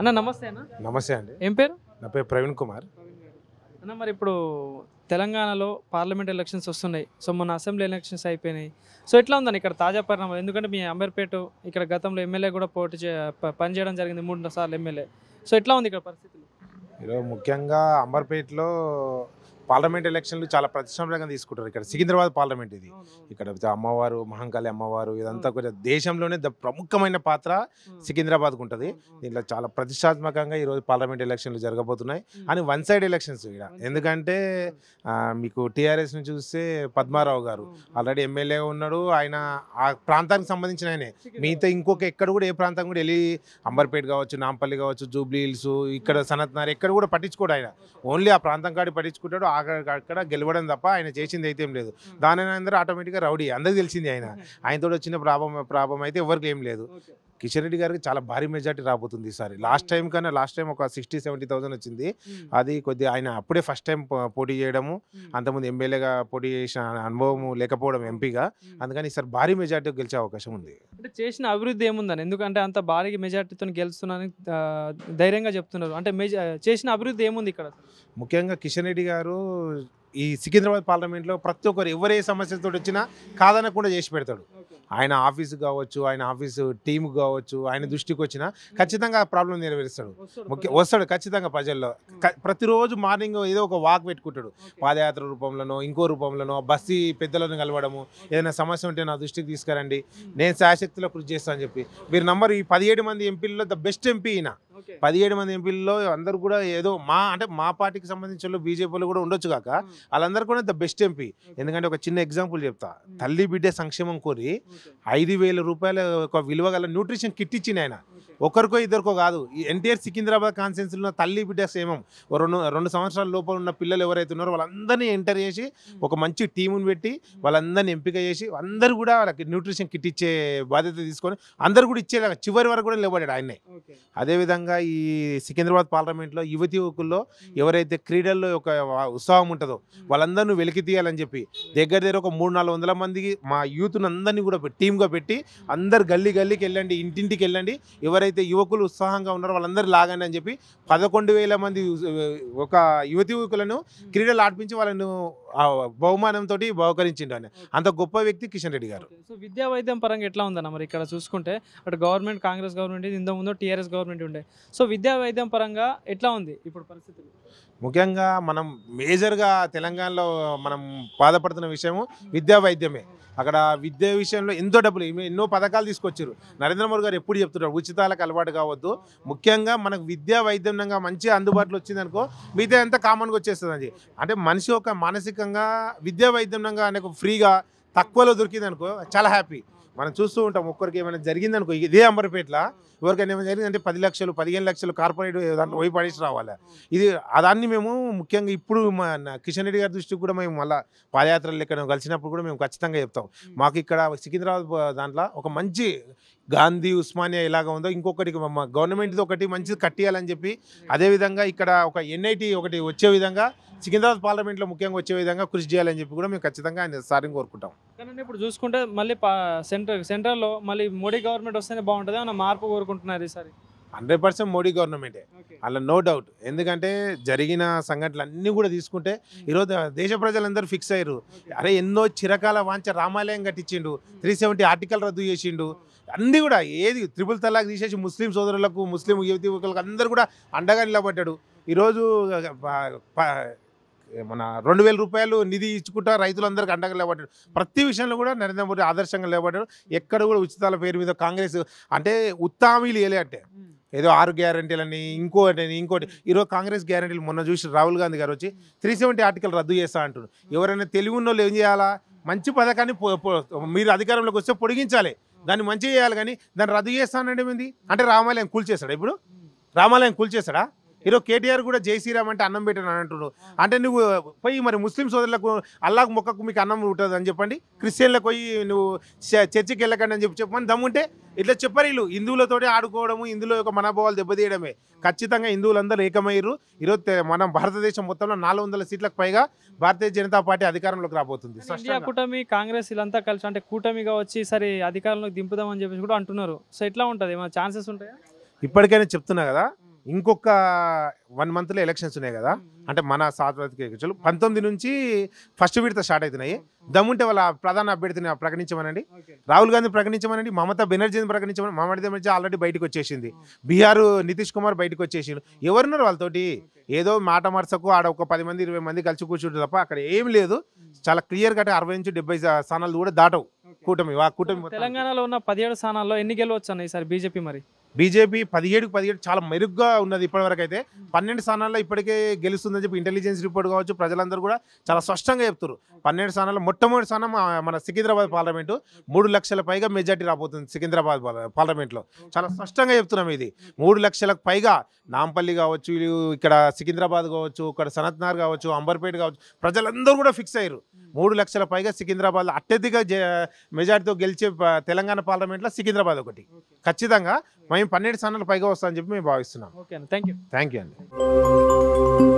అన్న నమస్తే అన్న. నమస్తే అండి. ఏం పేరు? నా పేరు ప్రవీణ్ కుమార్. అన్న మరి ఇప్పుడు తెలంగాణలో పార్లమెంట్ ఎలక్షన్స్ వస్తున్నాయి. సో మొన్న అసెంబ్లీ ఎలక్షన్స్ అయిపోయినాయి. సో ఎట్లా ఉందని ఇక్కడ తాజా పరిణామం? ఎందుకంటే మీ అంబర్పేట ఇక్కడ గతంలో ఎమ్మెల్యే కూడా పనిచేయడం జరిగింది 3 సార్లు ఎమ్మెల్యే. సో ఎట్లా ఉంది ఇక్కడ పరిస్థితులు? ఈరోజు ముఖ్యంగా అంబర్పేటలో పార్లమెంట్ ఎలక్షన్లు చాలా ప్రతిష్టాత్మకంగా తీసుకుంటారు. ఇక్కడ సికింద్రాబాద్ పార్లమెంట్ ఇది. ఇక్కడ అమ్మవారు, మహంకాళి అమ్మవారు, ఇదంతా కొంచెం దేశంలోనే ప్రముఖమైన పాత్ర సికింద్రాబాద్కు ఉంటుంది. దీంట్లో చాలా ప్రతిష్టాత్మకంగా ఈరోజు పార్లమెంట్ ఎలక్షన్లు జరగబోతున్నాయి. అని వన్ సైడ్ ఎలక్షన్స్ ఇక్కడ. ఎందుకంటే మీకు టీఆర్ఎస్ నుంచి చూస్తే పద్మారావు గారు ఆల్రెడీ ఎమ్మెల్యే ఉన్నాడు. ఆయన ఆ ప్రాంతానికి సంబంధించిన ఆయనే. మిగతా ఇంకొక ఎక్కడ కూడా ఏ ప్రాంతం కూడా వెళ్ళి అంబర్పేట కావచ్చు, నాంపల్లి కావచ్చు, జూబ్లీ హిల్స్, ఇక్కడ సనత్నార్ ఎక్కడ కూడా పట్టించుకోడు ఆయన. ఓన్లీ ఆ ప్రాంతం కాడి పట్టించుకుంటాడు. అక్కడ గెలవడం తప్ప ఆయన చేసింది అయితే ఏం లేదు. దాని అందరూ ఆటోమేటిక్గా రౌడీ, అందరికి తెలిసింది. ఆయనతో వచ్చిన ప్రాబ్లం అయితే ఎవరికి ఏం లేదు. కిషన్ రెడ్డి గారికి చాలా భారీ మెజార్టీ రాబోతుంది ఈసారి. లాస్ట్ టైం ఒక 60-70,000 వచ్చింది. అది కొద్దిగా ఆయన అప్పుడే ఫస్ట్ టైం పోటీ చేయడము, అంతకుముందు ఎమ్మెల్యేగా పోటీ చేసిన అనుభవం లేకపోవడం ఎంపీగా. అందుకని ఈసారి భారీ మెజార్టీ గెలిచే అవకాశం ఉంది. అంటే చేసిన అభివృద్ధి ఏముందని? ఎందుకంటే అంత భారీ మెజార్టీతో గెలుస్తున్నానని ధైర్యంగా చెప్తున్నారు. అంటే చేసిన అభివృద్ధి ఏముంది ఇక్కడ? ముఖ్యంగా కిషన్ రెడ్డి గారు ఈ సికింద్రాబాద్ పార్లమెంట్లో ప్రతి ఒక్కరు ఎవరే సమస్యలతో వచ్చినా కాదనకుండా చేసి పెడతాడు. ఆయన ఆఫీసు కావచ్చు, ఆయన ఆఫీసు టీం కావచ్చు, ఆయన దృష్టికి వచ్చినా ఖచ్చితంగా ఆ ప్రాబ్లం నెరవేరుస్తాడు. వస్తాడు ఖచ్చితంగా ప్రజల్లో. ప్రతిరోజు మార్నింగ్ ఏదో ఒక వాక్ పెట్టుకుంటాడు. పాదయాత్ర రూపంలోనో ఇంకో రూపంలోనో బస్సీ పెద్దలను కలవడము, ఏదైనా సమస్య ఉంటే నా దృష్టికి తీసుకురండి, నేను శాశక్తిలో కృషి చేస్తాను అని చెప్పి. మీరు నంబర్ ఈ 17 మంది ఎంపీల్లో ద బెస్ట్ ఎంపీ ఈయన. 17 మంది ఎంపీల్లో అందరూ కూడా ఏదో మా పార్టీకి సంబంధించిన వాళ్ళు, బీజేపీలో కూడా ఉండొచ్చు కాక, వాళ్ళందరూ కూడా ద బెస్ట్ ఎంపీ. ఎందుకంటే ఒక చిన్న ఎగ్జాంపుల్ చెప్తా. తల్లి బిడ్డ సంక్షేమం కోరి 5,000 రూపాయల ఒక విలువ గల న్యూట్రిషన్ కిట్ ఇచ్చింది ఆయన. ఒకరికో ఇద్దరికో కాదు, ఈ ఎన్టీఆర్ సికింద్రాబాద్ కాన్స్టిట్యున్సీలో తల్లి బిడ్డ క్షేమం, రెండు సంవత్సరాల లోపల ఉన్న పిల్లలు ఎవరైతే ఉన్నారో వాళ్ళందరినీ ఎంటర్ చేసి ఒక మంచి టీముని పెట్టి వాళ్ళందరినీ ఎంపిక చేసి అందరూ కూడా వాళ్ళకి న్యూట్రిషన్ కిట్ ఇచ్చే బాధ్యత తీసుకొని అందరూ కూడా ఇచ్చేలాగా చివరి వరకు కూడా నిలబడ్డాడు ఆయనే. అదేవిధంగా ఈ సికింద్రాబాద్ పార్లమెంట్లో యువకుల్లో ఎవరైతే క్రీడల్లో ఒక ఉత్సాహం ఉంటుందో వాళ్ళందరినీ వెలికి తీయాలని చెప్పి దగ్గర ఒక 300-400 మందికి మా యూత్ను అందరినీ కూడా టీమ్గా పెట్టి అందరు గల్లీకి వెళ్ళండి, ఇంటింటికి వెళ్ళండి, ఎవరైతే యువకులు ఉత్సాహంగా ఉన్నారో వాళ్ళందరూ లాగండి అని చెప్పి 11,000 మంది ఒక యువకులను క్రీడలు ఆడిపించి వాళ్ళను బహుమానంతో బహుకరించిండు. ఆయన అంత గొప్ప వ్యక్తి కిషన్ రెడ్డి గారు. సో విద్యా వైద్యం పరంగా ఎట్లా ఉందన్న మరి ఇక్కడ చూసుకుంటే? అటు గవర్నమెంట్ కాంగ్రెస్ గవర్నమెంట్, ఇంతకు ముందు టీఆర్ఎస్ గవర్నమెంట్ ఉండే. సో విద్యా వైద్యం పరంగా ఎట్లా ఉంది ఇప్పుడు పరిస్థితులు? ముఖ్యంగా మనం మేజర్గా తెలంగాణలో మనం బాధపడుతున్న విషయము విద్యా వైద్యమే. అక్కడ విద్య విషయంలో ఎంతో డబ్బులు, ఎన్నో పథకాలు తీసుకొచ్చారు. నరేంద్ర మోడీ గారు ఎప్పుడు చెప్తున్నారు ఉచితాలకు అలవాటు కావద్దు. ముఖ్యంగా మనకు విద్యా వైద్యంగా మంచిగా అందుబాటులో వచ్చిందనుకో మిగతా అంతా కామన్గా వచ్చేస్తుంది అని. అంటే మనిషి ఒక మానసికంగా విద్యా వైద్యంగా ఆయనకు ఫ్రీగా తక్కువలో దొరికిందనుకో చాలా హ్యాపీ. మనం చూస్తూ ఉంటాం. ఒక్కరికి ఏమైనా జరిగిందనుకో, ఇదే అంబర్పేటలో ఎవరికైనా ఏమైనా జరిగిందంటే 10 లక్షలు 15 లక్షలు కార్పొరేట్ దాంట్లో పోయి పడేసి రావాలి. ఇది దాన్ని మేము ముఖ్యంగా ఇప్పుడు కిషన్ రెడ్డి గారి దృష్టికి కూడా మేము మళ్ళీ పాదయాత్రలు ఇక్కడ కలిసినప్పుడు కూడా మేము ఖచ్చితంగా చెప్తాం. మాకు ఇక్కడ సికింద్రాబాద్ దాంట్లో ఒక మంచి గాంధీ ఉస్మానియా ఎలాగ ఉందో ఇంకొకటి గవర్నమెంట్ది ఒకటి మంచిది కట్టియాలని చెప్పి, అదేవిధంగా ఇక్కడ ఒక ఎన్ఐటి ఒకటి వచ్చే విధంగా సికింద్రాబాద్ పార్లమెంట్లో ముఖ్యంగా వచ్చే విధంగా కృషి చేయాలని చెప్పి కూడా మేము ఖచ్చితంగా ఆయన సారిని కోరుకుంటాం. కానీ ఇప్పుడు చూసుకుంటే మళ్ళీ సెంట్రల్లో మళ్ళీ మోడీ గవర్నమెంట్ వస్తేనే బాగుంటుంది అన్న మార్పు కోరుకుంటున్నారు ఈసారి. 100% మోడీ గవర్నమెంటే, అలా నో డౌట్. ఎందుకంటే జరిగిన సంఘటనలు అన్నీ కూడా తీసుకుంటే ఈరోజు దేశ ప్రజలందరూ ఫిక్స్ అయ్యారు. అరే ఎన్నో చిరకాల వాంచ రామాలయం కట్టించిండు, 370 ఆర్టికల్ రద్దు చేసిండు, అన్నీ కూడా ఏది 3 తలాక్ తీసేసి ముస్లిం సోదరులకు, ముస్లిం యువకులకు అందరూ కూడా అండగా నిలబడ్డాడు. ఈరోజు మన 2,000 రూపాయలు నిధి ఇచ్చుకుంటా రైతులందరికీ అండగా నిలబడ్డాడు. ప్రతి విషయంలో కూడా నరేంద్ర మోడీ ఆదర్శంగా నిలబడ్డాడు. ఎక్కడ కూడా ఉచితాల పేరు మీద కాంగ్రెస్ అంటే ఉత్తామీలు ఏలే అంటే ఏదో 6 గ్యారంటీలని ఇంకోటి. ఈరోజు కాంగ్రెస్ గ్యారంటీలు మొన్న చూసి రాహుల్ గాంధీ గారు వచ్చి 370 ఆర్టికల్ రద్దు చేస్తా అంటున్నారు. ఎవరైనా తెలివి ఉన్న వాళ్ళు ఏం చేయాలా? మంచి పథకాన్ని మీరు అధికారంలోకి వస్తే పొడిగించాలి, దాన్ని మంచిగా చేయాలి. కానీ దాన్ని రద్దు చేస్తానంటే ఏంది అంటే రామాలయం కూల్చేస్తాడా? ఇప్పుడు రామాలయం కూల్చేస్తాడా? ఈరోజు కేటీఆర్ కూడా జై శ్రీరామ్ అంటే అన్నం పెట్టాను అని అంటున్నాడు. అంటే నువ్వు పోయి మరి ముస్లిం సోదరులకు అల్లాహ్ మొక్కకు మీకు అన్నం ఉంటుంది అని చెప్పండి, క్రిస్టియన్లకు పోయి నువ్వు చర్చికి వెళ్ళకండి అని చెప్పమని దమ్ముంటే ఇట్లా చెప్పారు. వీళ్ళు హిందువులతోటి ఆడుకోవడము, హిందువుల యొక్క మనోభావాలు దెబ్బతీయడమే. ఖచ్చితంగా హిందువులందరూ ఏకమయ్యారు. ఈరోజు మనం భారతదేశం మొత్తంలో 400 సీట్లకు పైగా భారతీయ జనతా పార్టీ అధికారంలోకి రాబోతుంది. ఇండియా కూటమి కాంగ్రెస్ వీళ్ళంతా కలిసి అంటే కూటమిగా వచ్చి సరే అధికారంలోకి దింపుదామని చెప్పేసి కూడా అంటున్నారు. సో ఎట్లా ఉంటుంది? ఏమైనా ఛాన్సెస్ ఉంటాయా? ఇప్పటికైనా చెప్తున్నా కదా, ఇంకొక 1 మంత్లో ఎలక్షన్స్ ఉన్నాయి కదా, అంటే మన సార్వత్రిక ఎన్నికలు 19 నుంచి ఫస్ట్ విడత స్టార్ట్ అవుతున్నాయి. దమ్ముంటే వాళ్ళ ప్రధాన అభ్యర్థిని ప్రకటించమనండి, రాహుల్ గాంధీ ప్రకటించమనండి, మమతా బెనర్జీని ప్రకటించమని. మమతా బెనర్జీ ఆల్రెడీ బయటకు వచ్చేసింది, బీహార్ నితీష్ కుమార్ బయటకు వచ్చేసిండు. ఎవరున్నారు వాళ్ళతోటి? ఏదో మాట మరసకు ఆడ ఒక 10 మంది 20 మంది కలిసి కూర్చుంటారు తప్ప అక్కడ ఏం లేదు. చాలా క్లియర్ కట్ 60 నుంచి 70 స్థానాలు కూడా దాటవు కూటమి. ఆ కూటమి మొత్తం తెలంగాణలో ఉన్న 17 స్థానాల్లో ఎన్ని గెలవచ్చు అన్న ఈసారి బీజేపీ? మరి బీజేపీ 17 చాలా మెరుగ్గా ఉన్నది ఇప్పటివరకు. అయితే 12 స్థానాల్లో ఇప్పటికే గెలుస్తుందని చెప్పి ఇంటెలిజెన్స్ రిపోర్ట్ కావచ్చు, ప్రజలందరూ కూడా చాలా స్పష్టంగా చెప్తారు. 12 స్థానాల్లో మొట్టమొదటి స్థానం మన సికింద్రాబాద్ పార్లమెంటు. 3 లక్షల పైగా మెజార్టీ రాబోతుంది సికింద్రాబాద్ పార్లమెంట్లో. చాలా స్పష్టంగా చెప్తున్నాం ఇది. 3 లక్షలకు పైగా నాంపల్లి కావచ్చు, ఇక్కడ సికింద్రాబాద్ కావచ్చు, ఇక్కడ సనత్నార్ కావచ్చు, అంబర్పేట కావచ్చు, ప్రజలందరూ కూడా ఫిక్స్ అయ్యారు 3 లక్షల పైగా సికింద్రాబాద్ అత్యధిక మెజార్టీతో గెలిచే తెలంగాణ పార్లమెంట్లో సికింద్రాబాద్ ఒకటి. ఖచ్చితంగా మేము 12 స్థానాలు పైగా వస్తామని చెప్పి మేము భావిస్తున్నాం. Okay, thank you. Thank you అండి.